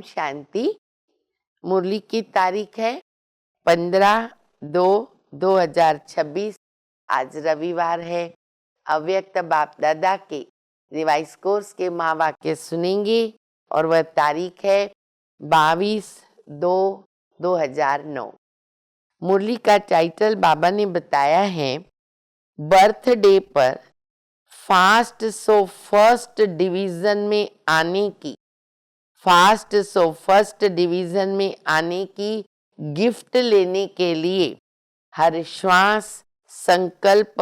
शांति। मुरली की तारीख है 15/2/2026। आज रविवार है। अव्यक्त बाप दादा के रिवाइज कोर्स के महावाक्य सुनेंगे और वह तारीख है 22/2/2009। मुरली का टाइटल बाबा ने बताया है, बर्थडे पर फास्ट सो फर्स्ट डिवीजन में आने की गिफ्ट लेने के लिए हर श्वास संकल्प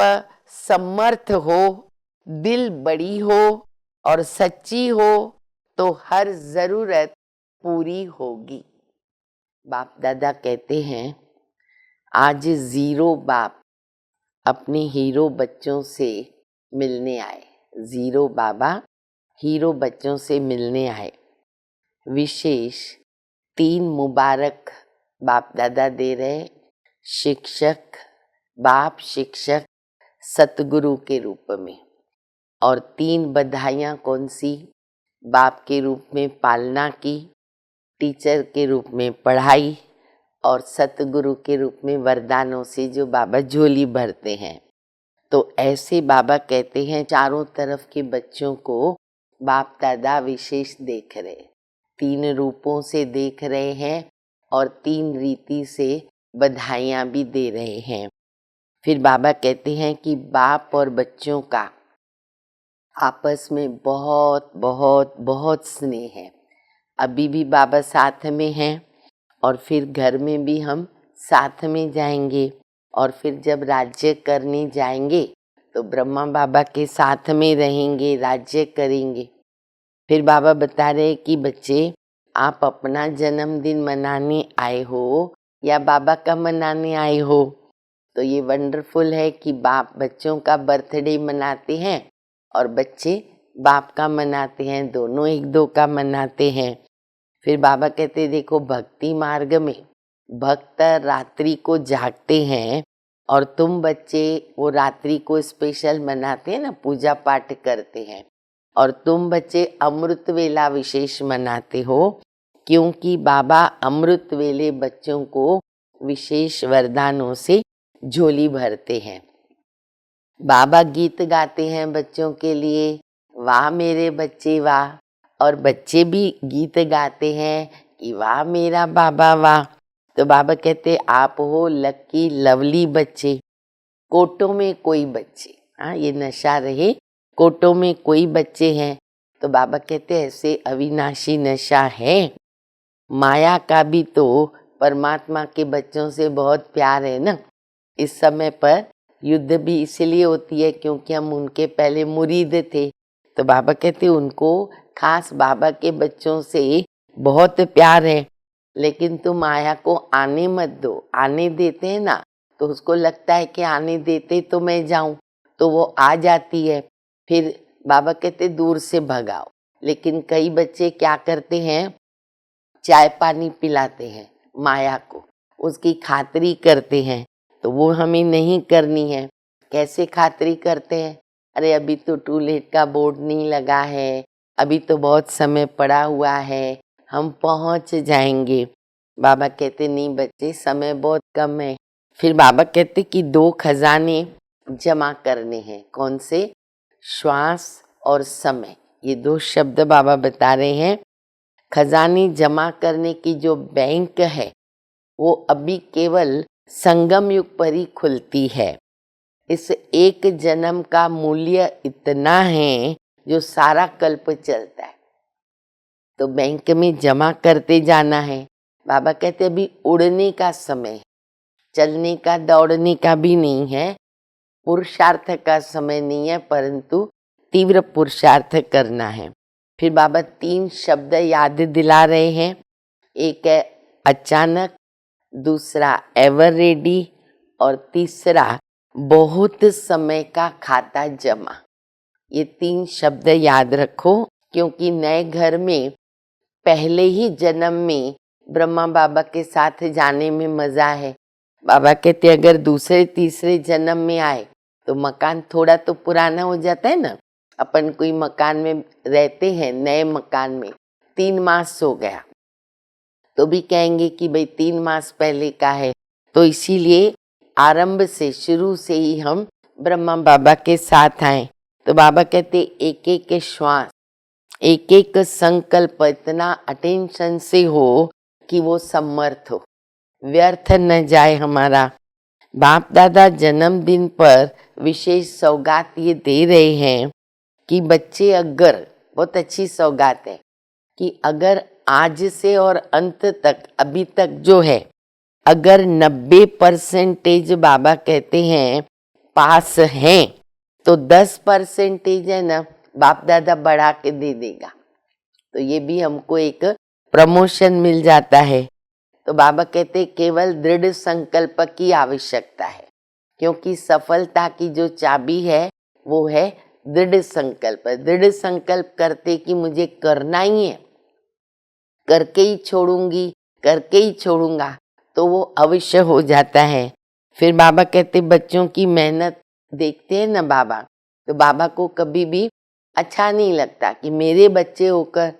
समर्थ हो, दिल बड़ी हो और सच्ची हो तो हर जरूरत पूरी होगी। बाप दादा कहते हैं, आज जीरो बाप अपने हीरो बच्चों से मिलने आए। जीरो बाबा हीरो बच्चों से मिलने आए। विशेष 3 मुबारक बाप दादा दे रहे, शिक्षक, बाप शिक्षक, सतगुरु के रूप में। और 3 बधाइयाँ कौन सी? बाप के रूप में पालना की, टीचर के रूप में पढ़ाई और सतगुरु के रूप में वरदानों से जो बाबा झोली भरते हैं। तो ऐसे बाबा कहते हैं, चारों तरफ के बच्चों को बाप दादा विशेष देख रहे, 3 रूपों से देख रहे हैं और 3 रीति से बधाइयाँ भी दे रहे हैं। फिर बाबा कहते हैं कि बाप और बच्चों का आपस में बहुत बहुत बहुत स्नेह है। अभी भी बाबा साथ में हैं और फिर घर में भी हम साथ में जाएंगे और फिर जब राज्य करने जाएंगे तो ब्रह्मा बाबा के साथ में रहेंगे, राज्य करेंगे। फिर बाबा बता रहे कि बच्चे, आप अपना जन्मदिन मनाने आए हो या बाबा का मनाने आए हो? तो ये वंडरफुल है कि बाप बच्चों का बर्थडे मनाते हैं और बच्चे बाप का मनाते हैं, दोनों एक दो का मनाते हैं। फिर बाबा कहते, देखो भक्ति मार्ग में भक्त रात्रि को जागते हैं और तुम बच्चे वो रात्रि को स्पेशल मनाते हैं ना, पूजा पाठ करते हैं। और तुम बच्चे अमृत वेला विशेष मनाते हो, क्योंकि बाबा अमृत वेले बच्चों को विशेष वरदानों से झोली भरते हैं। बाबा गीत गाते हैं बच्चों के लिए, वाह मेरे बच्चे वाह, और बच्चे भी गीत गाते हैं कि वाह मेरा बाबा वाह। तो बाबा कहते, आप हो लकी लवली बच्चे, कोटों में कोई बच्चे, हाँ ये नशा रहे, कोटों में कोई बच्चे हैं। तो बाबा कहते, ऐसे अविनाशी नशा है। माया का भी तो परमात्मा के बच्चों से बहुत प्यार है ना। इस समय पर युद्ध भी इसलिए होती है क्योंकि हम उनके पहले मुरीद थे। तो बाबा कहते, उनको खास बाबा के बच्चों से बहुत प्यार है, लेकिन तुम माया को आने मत दो। आने देते हैं ना तो उसको लगता है कि आने देते तो मैं जाऊं, तो वो आ जाती है। फिर बाबा कहते, दूर से भगाओ। लेकिन कई बच्चे क्या करते हैं, चाय पानी पिलाते हैं माया को, उसकी खातिरी करते हैं। तो वो हमें नहीं करनी है। कैसे खातिरी करते हैं? अरे अभी तो टूलेट का बोर्ड नहीं लगा है, अभी तो बहुत समय पड़ा हुआ है, हम पहुंच जाएंगे। बाबा कहते, नहीं बच्चे, समय बहुत कम है। फिर बाबा कहते कि 2 खजाने जमा करने हैं। कौन से? श्वास और समय। ये 2 शब्द बाबा बता रहे हैं। खजाने जमा करने की जो बैंक है वो अभी केवल संगम युग पर ही खुलती है। इस एक जन्म का मूल्य इतना है जो सारा कल्प चलता है। तो बैंक में जमा करते जाना है। बाबा कहते, अभी उड़ने का समय, चलने का दौड़ने का भी नहीं है, पुरुषार्थ का समय नहीं है, परंतु तीव्र पुरुषार्थ करना है। फिर बाबा 3 शब्द याद दिला रहे हैं। एक है अचानक, दूसरा एवर रेडी और तीसरा बहुत समय का खाता जमा। ये 3 शब्द याद रखो, क्योंकि नए घर में पहले ही जन्म में ब्रह्मा बाबा के साथ जाने में मजा है। बाबा कहते, अगर दूसरे तीसरे जन्म में आए तो मकान थोड़ा तो पुराना हो जाता है ना। अपन कोई मकान में रहते हैं, नए मकान में 3 मास हो गया, तो भी कहेंगे कि भाई 3 मास पहले का है। तो इसीलिए आरंभ से, शुरू से ही हम ब्रह्मा बाबा के साथ आए। तो बाबा कहते एक एक श्वास, एक एक संकल्प इतना अटेंशन से हो कि वो समर्थ हो, व्यर्थ न जाए हमारा। बाप दादा जन्मदिन पर विशेष सौगात ये दे रहे हैं कि बच्चे, अगर, बहुत अच्छी सौगात है कि अगर आज से और अंत तक, अभी तक जो है, अगर 90% बाबा कहते हैं पास हैं, तो 10% है ना, बाप दादा बढ़ा के दे देगा। तो ये भी हमको एक प्रमोशन मिल जाता है। तो बाबा कहते केवल दृढ़ संकल्प की आवश्यकता है, क्योंकि सफलता की जो चाबी है वो है दृढ़ संकल्प। दृढ़ संकल्प करते कि मुझे करना ही है, करके ही छोड़ूंगी, करके ही छोड़ूंगा, तो वो अवश्य हो जाता है। फिर बाबा कहते बच्चों की मेहनत देखते हैं ना बाबा, तो बाबा को कभी भी अच्छा नहीं लगता कि मेरे बच्चे होकर,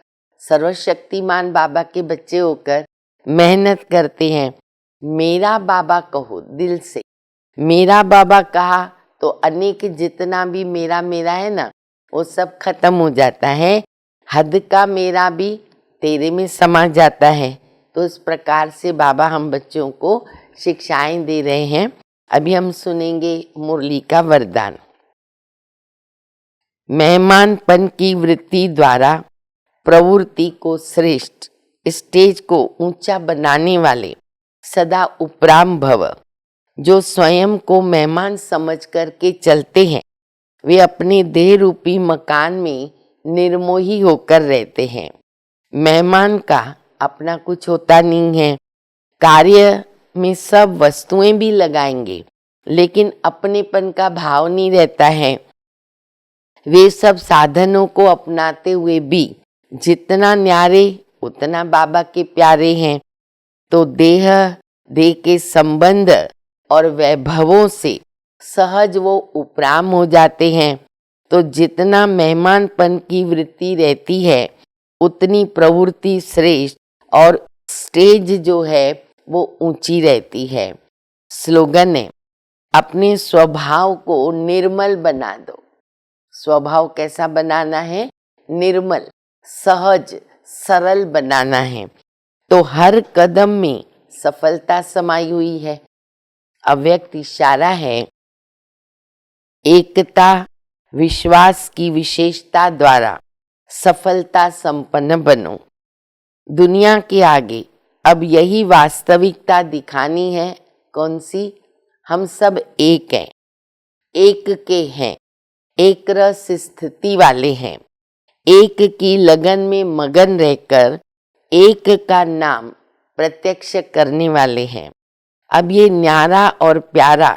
सर्वशक्तिमान बाबा के बच्चे होकर मेहनत करते हैं। मेरा बाबा कहो दिल से, मेरा बाबा कहा तो अनेक जितना भी मेरा मेरा है ना, वो सब खत्म हो जाता है। हद का मेरा भी तेरे में समा जाता है। तो इस प्रकार से बाबा हम बच्चों को शिक्षाएं दे रहे हैं। अभी हम सुनेंगे मुरली का वरदान। मेहमानपन की वृत्ति द्वारा प्रवृत्ति को श्रेष्ठ, स्टेज को ऊंचा बनाने वाले सदा उपराम भव। जो स्वयं को मेहमान समझ करके चलते हैं, वे अपने देह रूपी मकान में निर्मोही होकर रहते हैं। मेहमान का अपना कुछ होता नहीं है। कार्य में सब वस्तुएं भी लगाएंगे, लेकिन अपनेपन का भाव नहीं रहता है। वे सब साधनों को अपनाते हुए भी जितना न्यारे उतना बाबा के प्यारे हैं। तो देह के संबंध और वैभवों से सहज वो उपराम हो जाते हैं। तो जितना मेहमानपन की वृत्ति रहती है, उतनी प्रवृत्ति श्रेष्ठ और स्टेज जो है वो ऊंची रहती है। स्लोगन है, अपने स्वभाव को निर्मल बना दो। स्वभाव कैसा बनाना है? निर्मल, सहज, सरल बनाना है। तो हर कदम में सफलता समाई हुई है। अव्यक्त इशारा है, एकता विश्वास की विशेषता द्वारा सफलता संपन्न बनो। दुनिया के आगे अब यही वास्तविकता दिखानी है। कौन सी? हम सब एक हैं, एक के हैं, एक रस स्थिति वाले हैं, एक की लगन में मगन रहकर एक का नाम प्रत्यक्ष करने वाले हैं। अब ये न्यारा और प्यारा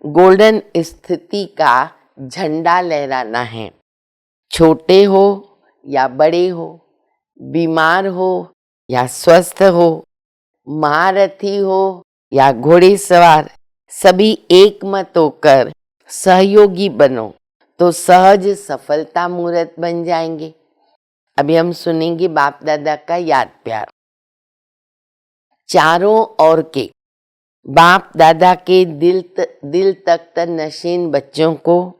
गोल्डन स्थिति का झंडा लहराना है। छोटे हो या बड़े हो, बीमार हो या स्वस्थ हो, महारथी हो या घोड़े सवार, सभी एक मत होकर सहयोगी बनो, तो सहज सफलता मूर्त बन जाएंगे। अभी हम सुनेंगे बाप दादा का याद प्यार। चारों ओर के बाप दादा के दिल तख्त नशीन बच्चों को,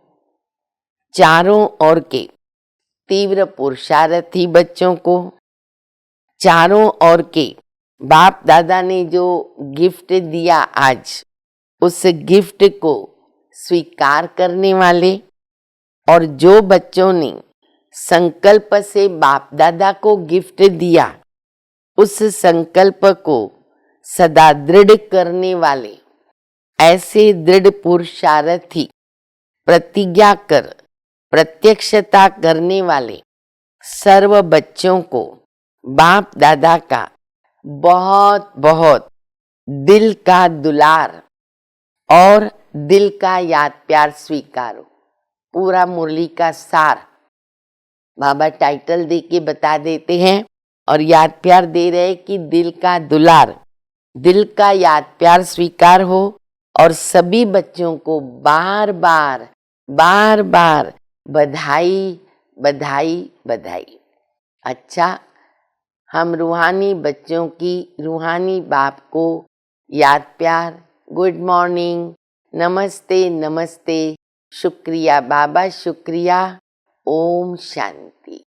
चारों ओर के तीव्र पुरुषार्थी बच्चों को, चारों ओर के बाप दादा ने जो गिफ्ट दिया आज, उस गिफ्ट को स्वीकार करने वाले, और जो बच्चों ने संकल्प से बाप दादा को गिफ्ट दिया, उस संकल्प को सदा दृढ़ करने वाले, ऐसे दृढ़ पुरुषार्थी, प्रतिज्ञा कर प्रत्यक्षता करने वाले सर्व बच्चों को बाप दादा का बहुत बहुत दिल का दुलार और दिल का याद प्यार स्वीकारो। पूरा मुरली का सार बाबा टाइटल दे के बता देते हैं और याद प्यार दे रहे कि दिल का दुलार, दिल का याद प्यार स्वीकार हो, और सभी बच्चों को बार बार बधाई बधाई बधाई। अच्छा, हम रूहानी बच्चों की रूहानी बाप को याद प्यार, गुड मॉर्निंग, नमस्ते नमस्ते, शुक्रिया बाबा शुक्रिया, ओम शांति।